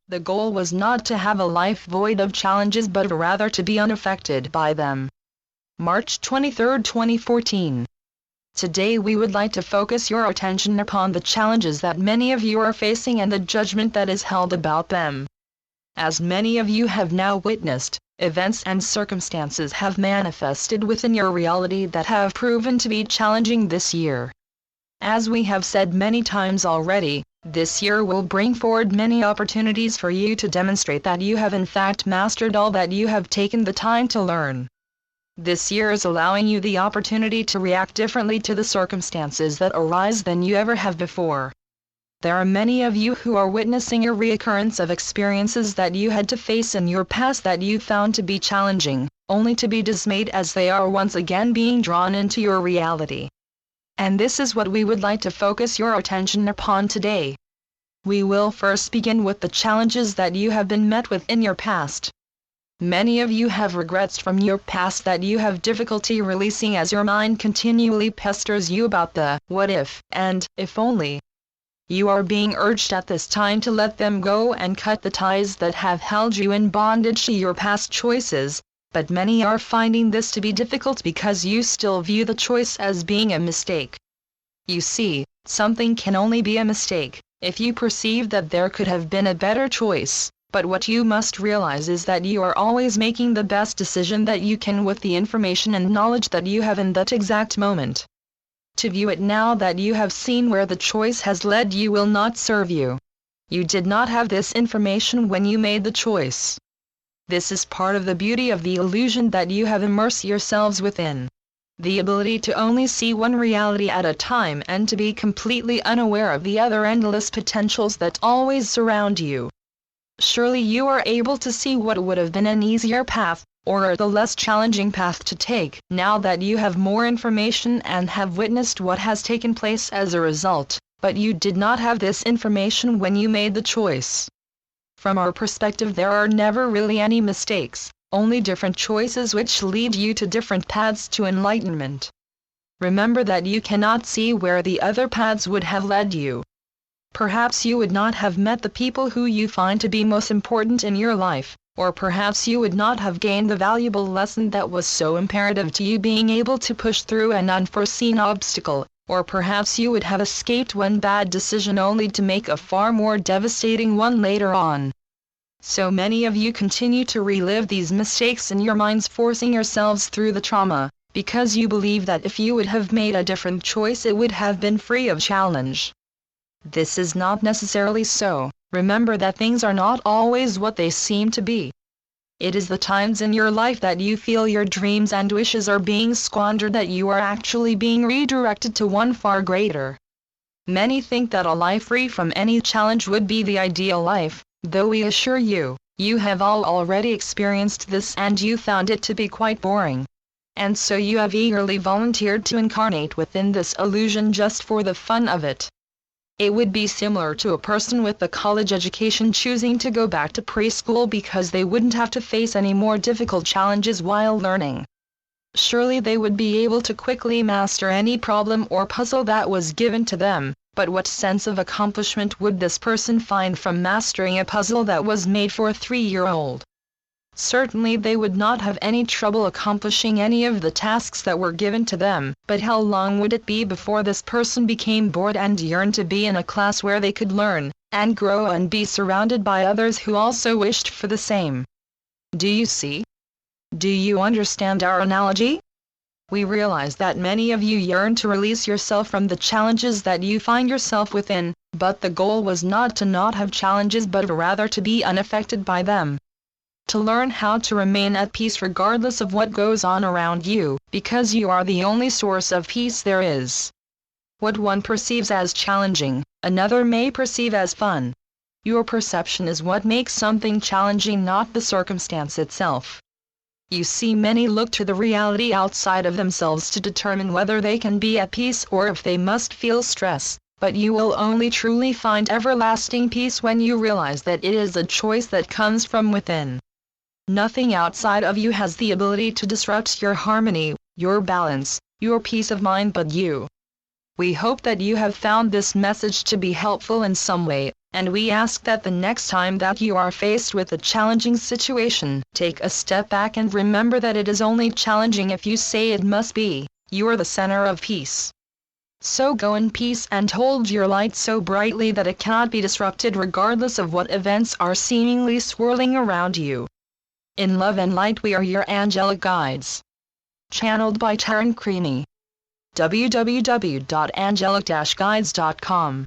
The goal was not to have a life void of challenges but rather to be unaffected by them. March 23, 2014. Today we would like to focus your attention upon the challenges that many of you are facing and the judgment that is held about them. As many of you have now witnessed, events and circumstances have manifested within your reality that have proven to be challenging this year. As we have said many times already, this year will bring forward many opportunities for you to demonstrate that you have in fact mastered all that you have taken the time to learn. This year is allowing you the opportunity to react differently to the circumstances that arise than you ever have before. There are many of you who are witnessing a reoccurrence of experiences that you had to face in your past that you found to be challenging, only to be dismayed as they are once again being drawn into your reality. And this is what we would like to focus your attention upon today. We will first begin with the challenges that you have been met with in your past. Many of you have regrets from your past that you have difficulty releasing as your mind continually pesters you about the what if and if only. You are being urged at this time to let them go and cut the ties that have held you in bondage to your past choices, but many are finding this to be difficult because you still view the choice as being a mistake. You see, something can only be a mistake if you perceive that there could have been a better choice, but what you must realize is that you are always making the best decision that you can with the information and knowledge that you have in that exact moment. To view it now that you have seen where the choice has led you will not serve you. You did not have this information when you made the choice. This is part of the beauty of the illusion that you have immersed yourselves within. The ability to only see one reality at a time and to be completely unaware of the other endless potentials that always surround you. Surely you are able to see what would have been an easier path, or the less challenging path to take, now that you have more information and have witnessed what has taken place as a result, but you did not have this information when you made the choice. From our perspective, there are never really any mistakes, only different choices which lead you to different paths to enlightenment. Remember that you cannot see where the other paths would have led you. Perhaps you would not have met the people who you find to be most important in your life, or perhaps you would not have gained the valuable lesson that was so imperative to you being able to push through an unforeseen obstacle, or perhaps you would have escaped one bad decision only to make a far more devastating one later on. So many of you continue to relive these mistakes in your minds, forcing yourselves through the trauma, because you believe that if you would have made a different choice it would have been free of challenge. This is not necessarily so. Remember that things are not always what they seem to be. It is the times in your life that you feel your dreams and wishes are being squandered that you are actually being redirected to one far greater. Many think that a life free from any challenge would be the ideal life, though we assure you, you have all already experienced this and you found it to be quite boring. And so you have eagerly volunteered to incarnate within this illusion just for the fun of it. It would be similar to a person with a college education choosing to go back to preschool because they wouldn't have to face any more difficult challenges while learning. Surely they would be able to quickly master any problem or puzzle that was given to them, but what sense of accomplishment would this person find from mastering a puzzle that was made for a 3-year-old? Certainly they would not have any trouble accomplishing any of the tasks that were given to them, but how long would it be before this person became bored and yearned to be in a class where they could learn, and grow and be surrounded by others who also wished for the same? Do you see? Do you understand our analogy? We realize that many of you yearn to release yourself from the challenges that you find yourself within, but the goal was not to not have challenges but rather to be unaffected by them. To learn how to remain at peace regardless of what goes on around you, because you are the only source of peace there is. What one perceives as challenging, another may perceive as fun. Your perception is what makes something challenging, not the circumstance itself. You see, many look to the reality outside of themselves to determine whether they can be at peace or if they must feel stress, but you will only truly find everlasting peace when you realize that it is a choice that comes from within. Nothing outside of you has the ability to disrupt your harmony, your balance, your peace of mind but you. We hope that you have found this message to be helpful in some way, And we ask that the next time that you are faced with a challenging situation, take a step back and remember that it is only challenging if you say it must be. You are the center of peace. So go in peace and hold your light so brightly that it cannot be disrupted regardless of what events are seemingly swirling around you. In love and light we are your angelic guides. Channeled by Taryn Creamy. www.angelic-guides.com